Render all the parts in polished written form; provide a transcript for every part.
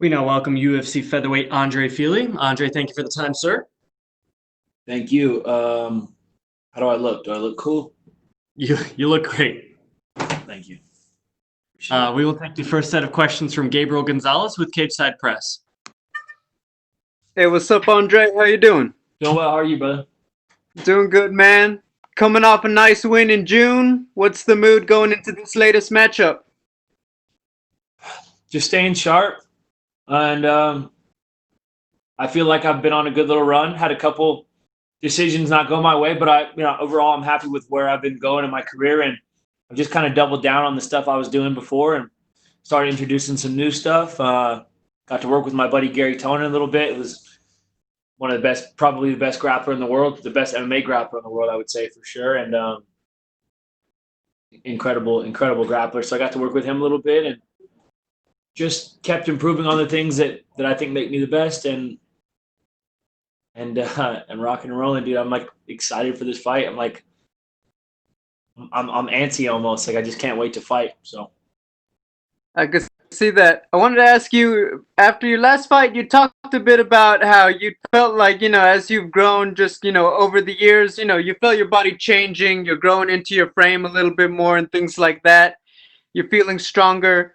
We now welcome UFC featherweight Andre Fili. Andre, thank you for the time, sir. Thank you. How do I look? Do I look cool? You look great. Thank you. We will take the first set of questions from Gabriel Gonzalez with Cageside Press. Hey, what's up, Andre? How you doing? Doing well. How are you, brother? Doing good, man. Coming off a nice win in June. What's the mood going into this latest matchup? Just staying sharp, and I feel like I've been on a good little run. Had a couple decisions not go my way, but overall, I'm happy with where I've been going in my career, and I've just kind of doubled down on the stuff I was doing before and started introducing some new stuff. Got to work with my buddy Garry Tonon a little bit. It was one of the best, probably the best grappler in the world, the best MMA grappler in the world, I would say for sure, and incredible grappler. So I got to work with him a little bit and just kept improving on the things that I think make me the best, and rocking and rolling, dude. I'm like excited for this fight. I'm antsy almost. Like I just can't wait to fight. So I could see that. I wanted to ask you, after your last fight, you talked a bit about how you felt like, as you've grown just, over the years, you felt your body changing, you're growing into your frame a little bit more and things like that. You're feeling stronger.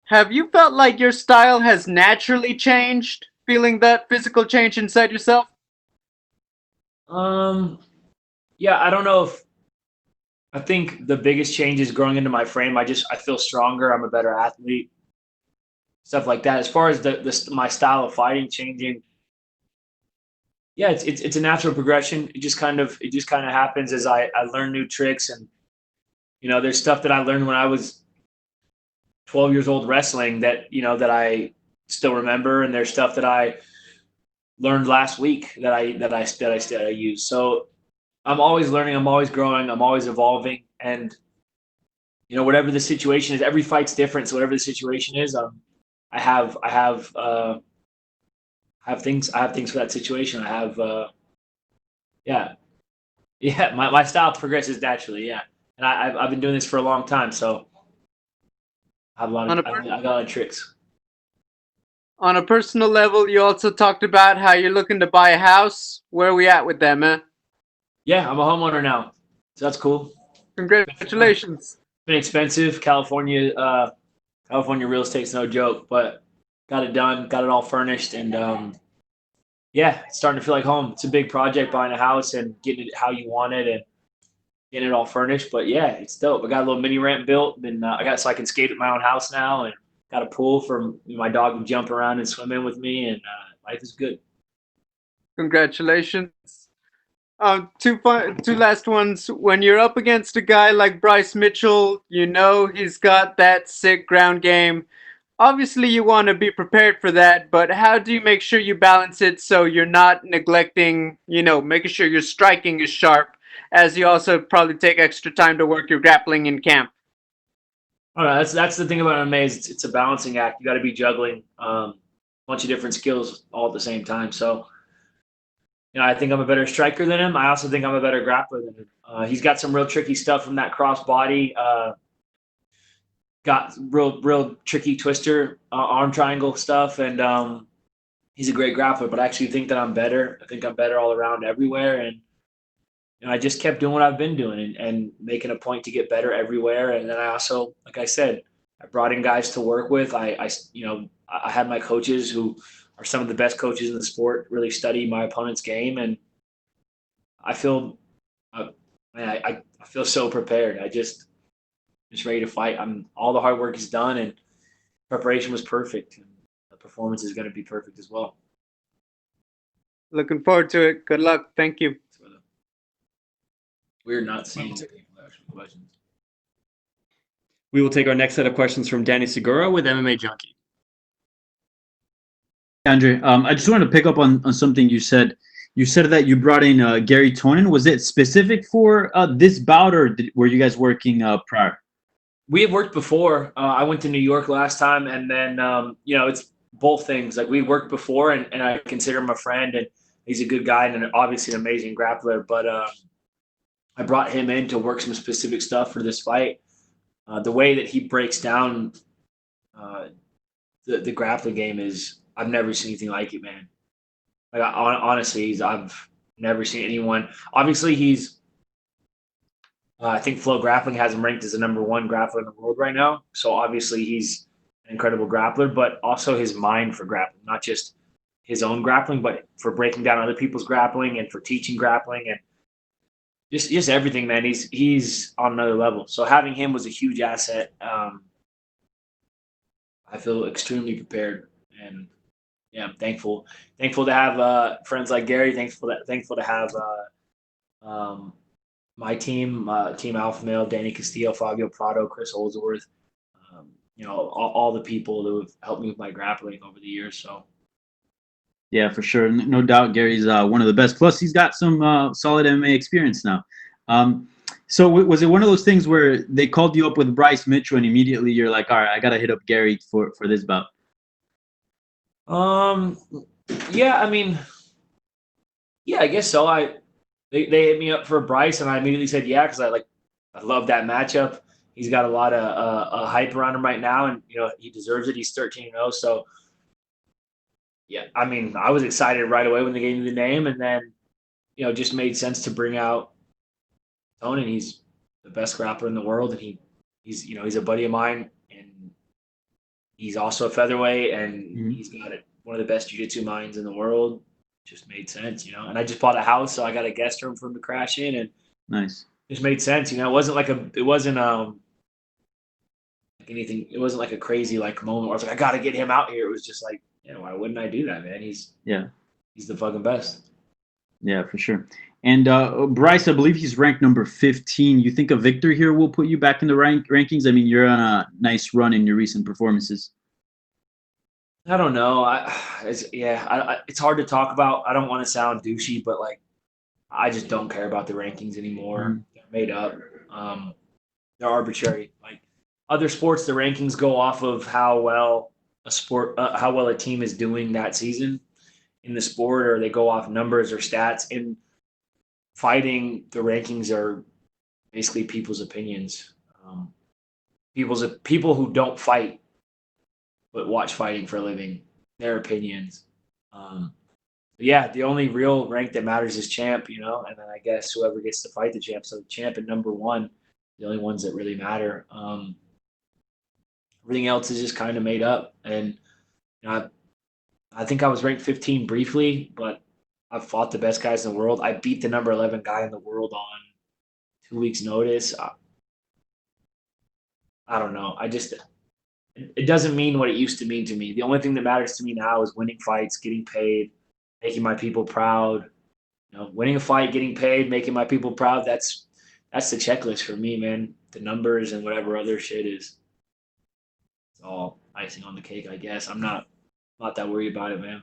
Have you felt like your style has naturally changed, feeling that physical change inside yourself? Yeah, I don't know if I think the biggest change is growing into my frame. I feel stronger. I'm a better athlete. Stuff like that. As far as my style of fighting changing, yeah, it's a natural progression. It just kind of happens as I learn new tricks, and there's stuff that I learned when I was 12 years old wrestling that that I still remember, and there's stuff that I learned last week that I use. So I'm always learning, I'm always growing, I'm always evolving, and whatever the situation is, every fight's different. So whatever the situation is, I have things for that situation. I have my style progresses naturally, yeah, and I've been doing this for a long time, so I have I got a lot of tricks. On a personal level, you also talked about how you're looking to buy a house. Where are we at with that, man? Yeah, I'm a homeowner now, so that's cool. Congratulations. It's been expensive. California real estate's no joke, but got it done, got it all furnished, and yeah, it's starting to feel like home. It's a big project, buying a house and getting it how you want it and getting it all furnished. But yeah, it's dope. I got a little mini ramp built, and so I can skate at my own house now, and got a pool for my dog to jump around and swim in with me, and life is good. Congratulations. Two last ones. When you're up against a guy like Bryce Mitchell, he's got that sick ground game. Obviously, you want to be prepared for that, but how do you make sure you balance it so you're not neglecting, making sure your striking is sharp, as you also probably take extra time to work your grappling in camp? All right, that's the thing about MMA is it's a balancing act. You got to be juggling a bunch of different skills all at the same time. So, I think I'm a better striker than him. I also think I'm a better grappler than him. He's got some real tricky stuff from that cross body. Got real tricky twister, arm triangle stuff, and he's a great grappler. But I actually think that I'm better. I think I'm better all around everywhere, and I just kept doing what I've been doing and making a point to get better everywhere. And then I also, like I said, I brought in guys to work with. I had my coaches who are some of the best coaches in the sport really study my opponent's game, and I feel, I feel so prepared. Just ready to fight. All the hard work is done, and preparation was perfect. And the performance is going to be perfect as well. Looking forward to it. Good luck. Thank you. We're not seeing actual questions. We will take our next set of questions from Danny Segura with MMA Junkie. Andre, I just wanted to pick up on something you said. You said that you brought in Garry Tonon. Was it specific for this bout, or were you guys working prior? We have worked before. I went to New York last time, and then it's both things. Like we worked before, and I consider him a friend, and he's a good guy and obviously an amazing grappler. But I brought him in to work some specific stuff for this fight. The way that he breaks down the the grappling game is, I've never seen anything like it, man. Like honestly, I've never seen anyone. Obviously, I think Flow Grappling has him ranked as the #1 grappler in the world right now. So obviously, he's an incredible grappler, but also his mind for grappling, not just his own grappling, but for breaking down other people's grappling and for teaching grappling and just everything, man. He's on another level. So having him was a huge asset. I feel extremely prepared, and yeah, I'm thankful to have friends like Garry. Thankful to have my team, Team Alpha Male, Danny Castillo, Fabio Prado, Chris Holdsworth. All the people who have helped me with my grappling over the years. So Yeah, for sure. No doubt Gary's one of the best. Plus, he's got some solid MMA experience now. So was it one of those things where they called you up with Bryce Mitchell and immediately you're like, all right, I got to hit up Garry for this bout? Yeah, I mean, yeah, I guess so. They hit me up for Bryce, and I immediately said yeah because I love that matchup. He's got a lot of hype around him right now, and he deserves it. He's 13-0, so yeah. I mean, I was excited right away when they gave me the name, and then it just made sense to bring out Tonon. He's the best grappler in the world, and he's a buddy of mine, and he's also a featherweight, and he's got one of the best jiu-jitsu minds in the world. Just made sense, And I just bought a house, so I got a guest room for him to crash in, and nice. Just made sense, It wasn't like anything. It wasn't like a crazy moment where I was like, I got to get him out here. It was just like, why wouldn't I do that, man? He's the fucking best. Yeah, for sure. And Bryce, I believe he's ranked number 15. You think a victory here will put you back in the rankings? I mean, you're on a nice run in your recent performances. I don't know. It's hard to talk about. I don't want to sound douchey, but I just don't care about the rankings anymore. They're made up. They're arbitrary. Like other sports, the rankings go off of how well a team is doing that season in the sport, or they go off numbers or stats. In fighting, the rankings are basically people's opinions. People who don't fight but watch fighting for a living, their opinions. Yeah, the only real rank that matters is champ, and then I guess whoever gets to fight the champ. So the champ and #1, the only ones that really matter. Everything else is just kind of made up. And I think I was ranked 15 briefly, but I've fought the best guys in the world. I beat the #11 guy in the world on 2 weeks' notice. I don't know. It doesn't mean what it used to mean to me. The only thing that matters to me now is winning fights, getting paid, making my people proud. Winning a fight, getting paid, making my people proud. That's the checklist for me, man. The numbers and whatever other shit is, it's all icing on the cake, I guess. I'm not that worried about it, man.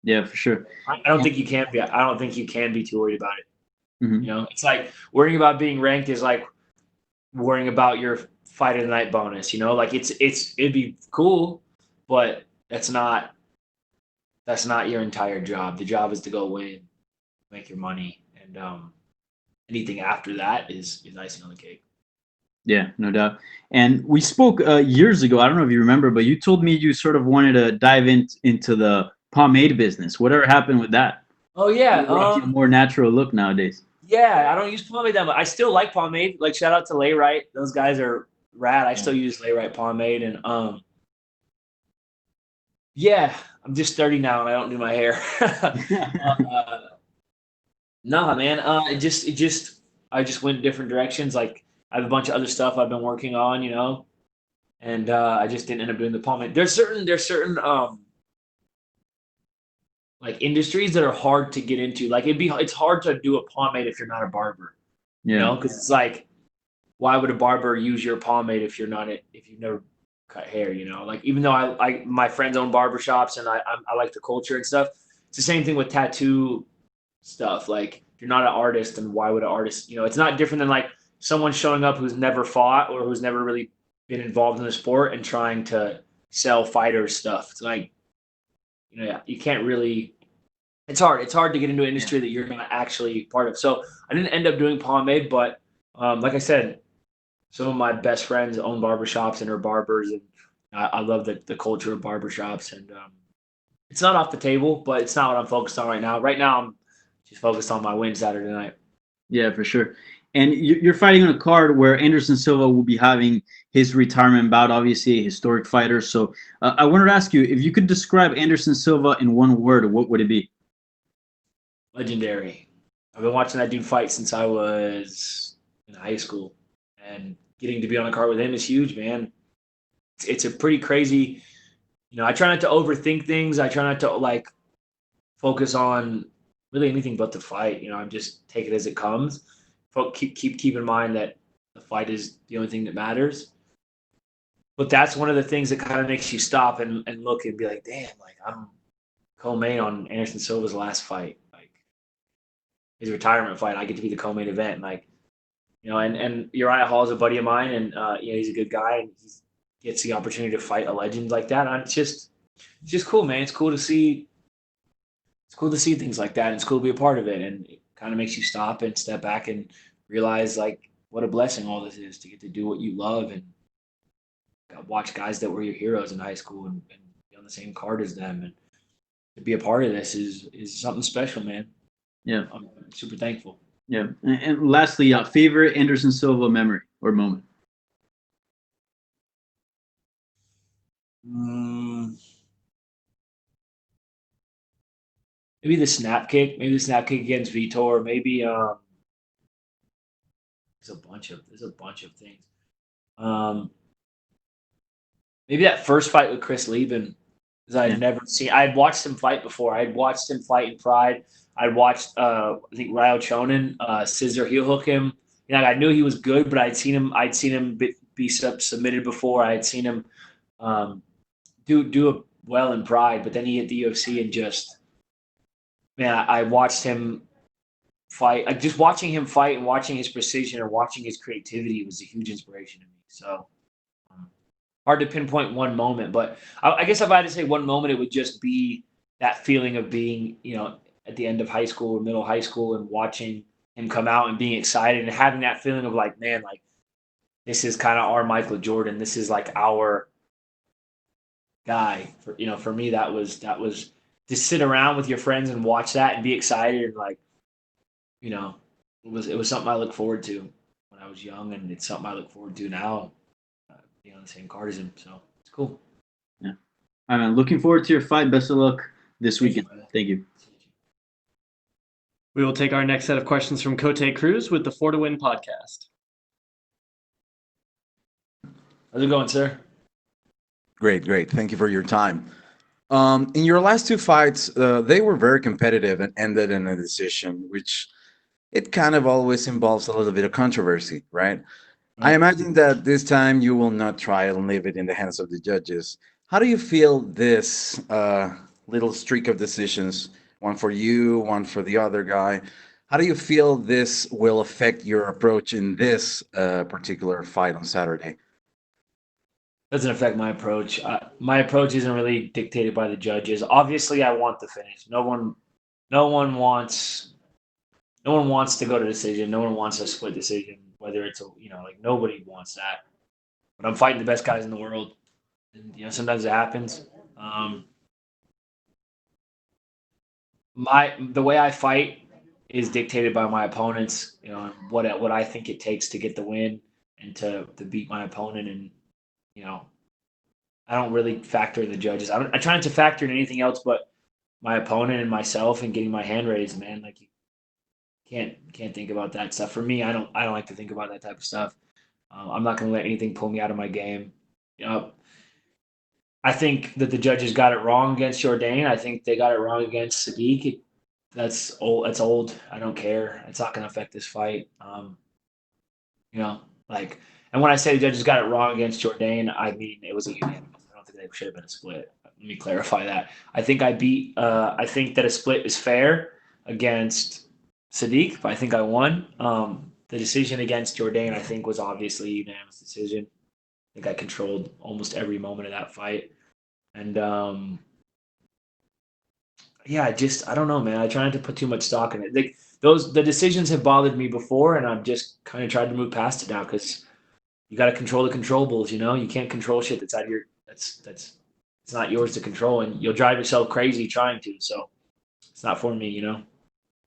Yeah, for sure. I don't think you can be. I don't think you can be too worried about it. Mm-hmm. It's like worrying about being ranked is like worrying about your fight of the night bonus. It'd be cool, but that's not your entire job. The job is to go win, make your money, and anything after that is icing on the cake. Yeah, no doubt. And we spoke years ago. I don't know if you remember, but you told me you sort of wanted to dive into the pomade business. Whatever happened with that? Oh yeah, a more natural look nowadays. Yeah, I don't use pomade that much. I still like pomade. Like shout out to Layrite. Those guys are rad. I still use Layrite pomade, and yeah, I'm just 30 now and I don't do my hair. Nah, man. I just went different directions. Like I have a bunch of other stuff I've been working on, and I just didn't end up doing the pomade. There's certain like industries that are hard to get into. Like it's hard to do a pomade if you're not a barber. Yeah. Because it's like, why would a barber use your pomade if you've never cut hair? Like even though my friends own barbershops and I like the culture and stuff. It's the same thing with tattoo stuff. Like if you're not an artist, then why would an artist? It's not different than like someone showing up who's never fought or who's never really been involved in the sport and trying to sell fighters stuff. It's like, you can't really. It's hard. It's hard to get into an industry that you're not actually part of. So I didn't end up doing pomade, but like I said, some of my best friends own barbershops and are barbers, and I love the culture of barbershops, and it's not off the table, but it's not what I'm focused on right now. Right now, I'm just focused on my win Saturday night. Yeah, for sure. And you're fighting on a card where Anderson Silva will be having his retirement bout, obviously a historic fighter. So I wanted to ask you, if you could describe Anderson Silva in one word, what would it be? Legendary. I've been watching that dude fight since I was in high school, and getting to be on the card with him is huge, man. It's a pretty crazy. I try not to overthink things. I try not to like focus on really anything but the fight. I'm just take it as it comes. Keep in mind that the fight is the only thing that matters. But that's one of the things that kind of makes you stop and look and be like, damn, like I'm co-main on Anderson Silva's last fight, like his retirement fight. I get to be the co-main event, and like and Uriah Hall is a buddy of mine, and he's a good guy, and he gets the opportunity to fight a legend like that. And it's just cool, man. It's cool to see. It's cool to see things like that, and it's cool to be a part of it. And it kind of makes you stop and step back and realize like what a blessing all this is to get to do what you love and watch guys that were your heroes in high school and be on the same card as them, and to be a part of this is something special, man. Yeah, I'm super thankful. yeah. And lastly, favorite Anderson Silva memory or moment? Maybe the snap kick. Maybe the snap kick against Vitor. Maybe there's a bunch of things. Maybe that first fight with Chris Lieben, because I had never seen. I had watched him fight before. I had watched him fight in Pride. I'd watched I think Garry Tonon scissor heel hook him. I knew he was good, but I'd seen him be submitted before. I had seen him do it well in Pride, but then he hit the UFC and just, man, I watched him fight. Like just watching him fight and watching his precision and watching his creativity was a huge inspiration to me. So hard to pinpoint one moment, but I guess if I had to say one moment, it would just be that feeling of being, at the end of high school or middle high school and watching him come out and being excited and having that feeling of like, man, like this is kind of our Michael Jordan. This is like our guy. For me, that was to sit around with your friends and watch that and be excited and like, it was something I look forward to when I was young, and it's something I look forward to now, being on the same card as him. So it's cool. Yeah. All right, man. Looking forward to your fight. Best of luck this weekend. Thank you. We will take our next set of questions from Cote Cruz with the 4 to Win podcast. How's it going, sir? Great. Thank you for your time. In your last two fights, they were very competitive and ended in a decision, which it kind of always involves a little bit of controversy, right? I imagine that this time you will not try and leave it in the hands of the judges. How do you feel this little streak of decisions, one for you, one for the other guy, how do you feel this will affect your approach in this particular fight on Saturday? Doesn't affect my approach. My approach isn't really dictated by the judges. Obviously, I want the finish. No one wants to go to decision. No one wants a split decision. Whether it's like nobody wants that. But I'm fighting the best guys in the world, and sometimes it happens. The way I fight is dictated by my opponents. What I think it takes to get the win and to beat my opponent, and I don't really factor in the judges. I try not to factor in anything else but my opponent and myself and getting my hand raised, man. Like you can't think about that stuff. For me, I don't like to think about that type of stuff. I'm not going to let anything pull me out of my game. I think that the judges got it wrong against Jourdain. I think they got it wrong against Sadiq. That's old. That's old. I don't care. It's not going to affect this fight. And when I say the judges got it wrong against Jourdain, I mean it was a unanimous. I don't think they should have been a split. Let me clarify that. I think I beat. I think that a split is fair against Sadiq, but I think I won. The decision against Jourdain, I think, was obviously a unanimous decision. I think I controlled almost every moment of that fight. And I don't know, man. I try not to put too much stock in it. The decisions have bothered me before, and I've just kind of tried to move past it now because you got to control the controllables. You can't control shit that's out that's it's not yours to control, and you'll drive yourself crazy trying to. So it's not for me, you know.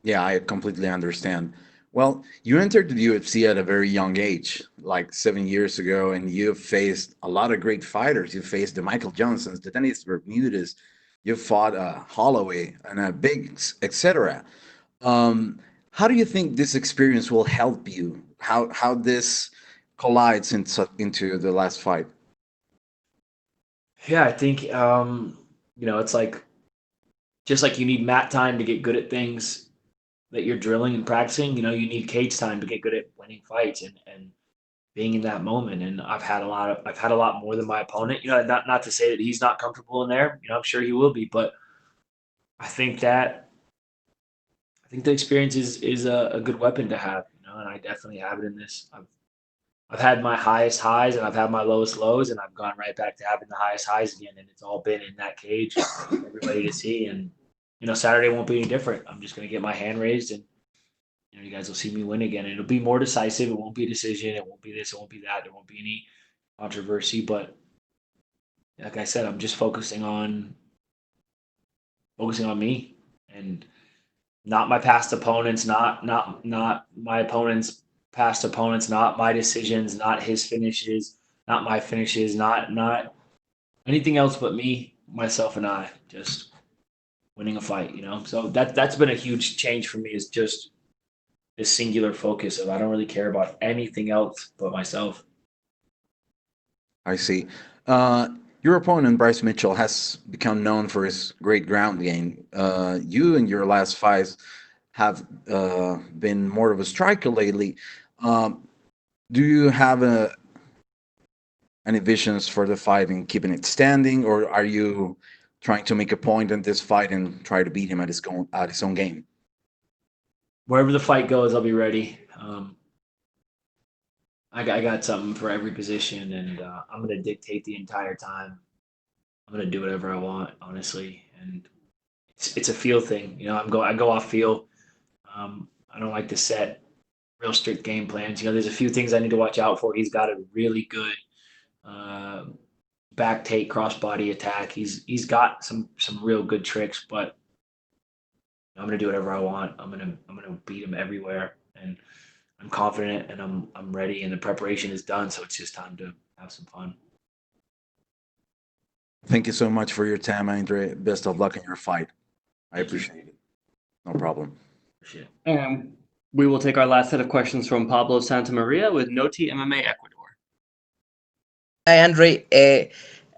Yeah, I completely understand. Well, you entered the UFC at a very young age, like 7 years ago, and you've faced a lot of great fighters. You faced the Michael Johnsons, the Dennis Bermudas, you fought Holloway and Biggs, etc. How do you think this experience will help you? How this collides into the last fight? Yeah, I think you know, it's like just like you need mat time to get good at things that you're drilling and practicing, you know, you need cage time to get good at winning fights and being in that moment. And I've had a lot more than my opponent. You know, not to say that he's not comfortable in there. You know, I'm sure he will be, but I think that I think the experience is a good weapon to have, you know, and I definitely have it in this. I've had my highest highs and I've had my lowest lows, and I've gone right back to having the highest highs again, and it's all been in that cage for everybody to see. And you know, Saturday won't be any different. I'm just gonna get my hand raised, and you know, you guys will see me win again. It'll be more decisive. It won't be a decision. It won't be this. It won't be that. There won't be any controversy. But like I said, I'm just focusing on me and not my past opponents, not my opponents' past opponents, not my decisions, not his finishes, not my finishes, not anything else but me, myself, and I. Just winning a fight, you know. So that's been a huge change for me. Is just this singular focus of I don't really care about anything else but myself. I see. Your opponent, Bryce Mitchell, has become known for his great ground game. You in your last fights have been more of a striker lately. Um, do you have any visions for the fight and keeping it standing, or are you trying to make a point in this fight and try to beat him at his own game? Wherever the fight goes, I'll be ready. I got something for every position, and I'm gonna dictate the entire time. I'm gonna do whatever I want, honestly, and it's a feel thing. You know, I go off feel. I don't like to set real strict game plans. You know, there's a few things I need to watch out for. He's got a really good uh, back take, crossbody attack. He's got some real good tricks, but I'm gonna do whatever I want. I'm gonna beat him everywhere, and I'm confident and I'm ready, and the preparation is done. So it's just time to have some fun. Thank you so much for your time, Andre. Best of luck in your fight. I Thank you. appreciate it. No problem. Appreciate it. And we will take our last set of questions from Pablo Santamaria with Noti MMA Ecuador. Hi, Andre.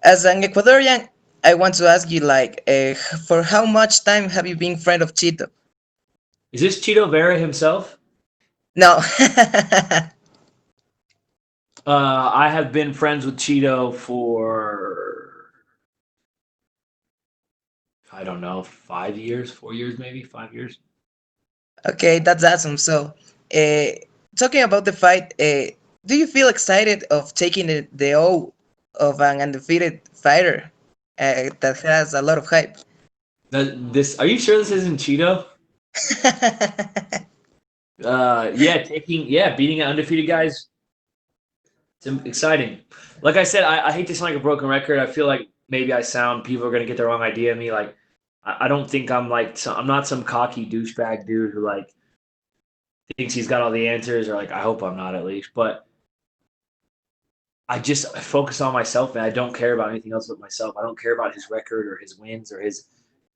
As an Ecuadorian, I want to ask you, like, for how much time have you been friend of Chito? Is this Cheeto Vera himself? No. I have been friends with Cheeto for I don't know, 5 years, 4 years, maybe 5 years. Okay, that's awesome. So, uh, talking about the fight, do you feel excited of taking the O of an undefeated fighter that has a lot of hype? This are you sure this isn't Cheeto? Beating an undefeated guys. It's exciting. Like I said, I hate to sound like a broken record. I feel like maybe people are gonna get the wrong idea of me. Like I don't think I'm not some cocky douchebag dude who like thinks he's got all the answers, or like I hope I'm not at least. But I focus on myself, and I don't care about anything else but myself. I don't care about his record or his wins or his,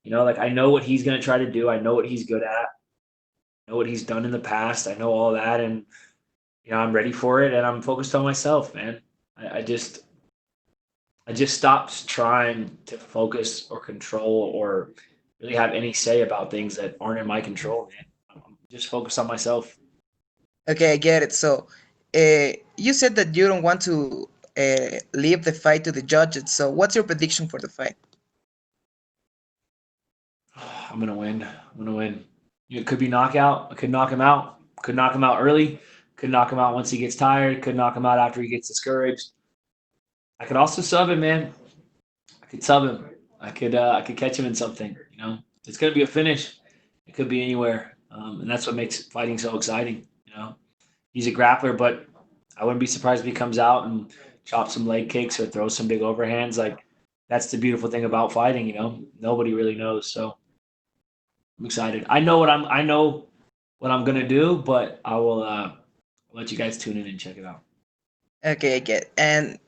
you know, like I know what he's gonna try to do. I know what he's good at. I know what he's done in the past. I know all that, and you know I'm ready for it, and I'm focused on myself, man. I just stopped trying to focus or control or really have any say about things that aren't in my control, man. I'm just focused on myself. Okay, I get it. So, you said that you don't want to leave the fight to the judges. So, what's your prediction for the fight? I'm gonna win. I'm gonna win. It could be knockout. I could knock him out. Could knock him out early. Could knock him out once he gets tired. Could knock him out after he gets discouraged. I could also sub him, man. I could sub him. I could catch him in something. You know, it's gonna be a finish. It could be anywhere, and that's what makes fighting so exciting. You know, he's a grappler, but I wouldn't be surprised if he comes out and chop some leg kicks or throw some big overhands. Like that's the beautiful thing about fighting. You know, nobody really knows. So I'm excited. I know what I'm gonna do, but I will let you guys tune in and check it out. Okay, I get. And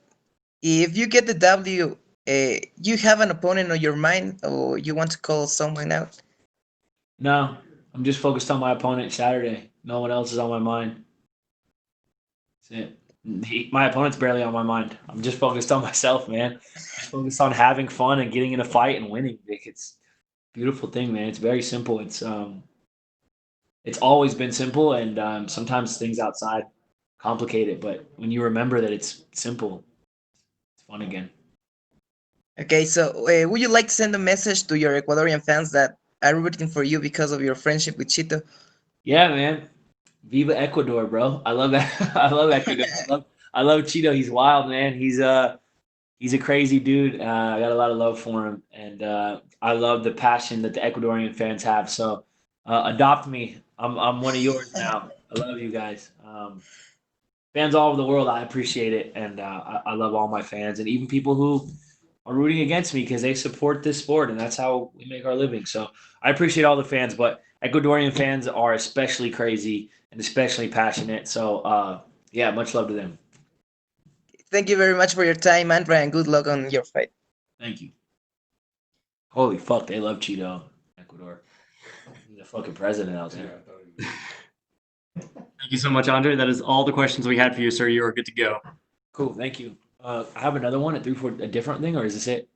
if you get the W, you have an opponent on your mind, or you want to call someone out? No, I'm just focused on my opponent Saturday. No one else is on my mind. That's it. My opponent's barely on my mind. I'm just focused on myself, man. Just focused on having fun and getting in a fight and winning. Like, it's a beautiful thing, man. It's very simple. It's always been simple, and sometimes things outside complicate it. But when you remember that it's simple, it's fun again. Okay, so would you like to send a message to your Ecuadorian fans that are rooting for you because of your friendship with Chito? Yeah, man. Viva Ecuador, bro. I love that. I love Ecuador. I love Cheeto. He's wild, man. He's a crazy dude. I got a lot of love for him, and I love the passion that the Ecuadorian fans have. So adopt me. I'm one of yours now. I love you guys. Fans all over the world, I appreciate it, and I love all my fans, and even people who are rooting against me because they support this sport, and that's how we make our living. So I appreciate all the fans, but Ecuadorian fans are especially crazy and especially passionate. So yeah, much love to them. Thank you very much for your time, Andra, and good luck on your fight. Thank you. Holy fuck, they love Cheeto, Ecuador. He's the fucking president out there. Thank you so much, Andre. That is all the questions we had for you, sir. You are good to go. Cool, thank you. I have another one at 3 for a different thing, or is this it?